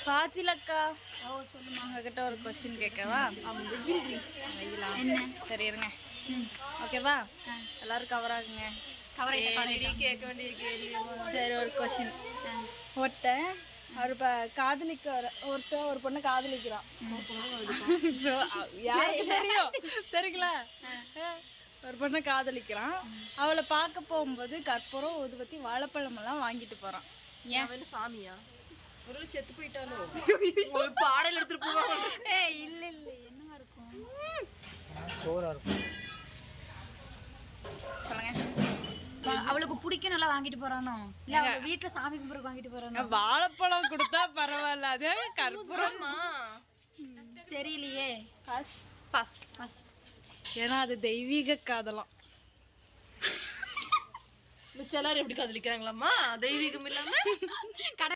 ஃபாசிலக்கா சொல்லுமா, உங்ககிட்ட ஒரு கொஸ்டின் கேட்கவா? என்ன? சரி இருங்க. ஓகேவா? எல்லாரும் கவர் ஆகுங்க. கேட்க வேண்டிய கேள்வி. சரி, ஒரு கொஸ்டின். ஒருத்தன் ஒரு பொண்ணை காதலிக்கிறான். யாருக்கு தெரியும்? சரிங்களா? ஒரு பொண்ணை காதலிக்கிறான். அவளை பார்க்க போகும்போது கற்பூரம், ஊதுபத்தி, வாழைப்பழம் எல்லாம் வாங்கிட்டு போறான். ஏன்? சாமியா? ஒரு செத்து போயிட்டாலும் பாடல் எடுத்துட்டு போவாங்க. இல்ல இல்ல, என்னவா இருக்கும்? சோறா இருக்கும். சொல்லுங்க. அவளுக்கு பிடிக்கும், நல்லா வாங்கிட்டு போறானோ இல்ல அவ வீட்டுல சாமி கும்பிட வாங்கிட்டு போறானோ? வாழைப்பழம் கொடுத்தா பரவாயில்ல, அது கற்பூரமா தெரியலையே. ஏன்னா அது தெய்வீக காதலாம். மிச்சம் எல்லாரும் எப்படி காதலிக்கிறாங்களாம்மா? தெய்வீகம் இல்லாம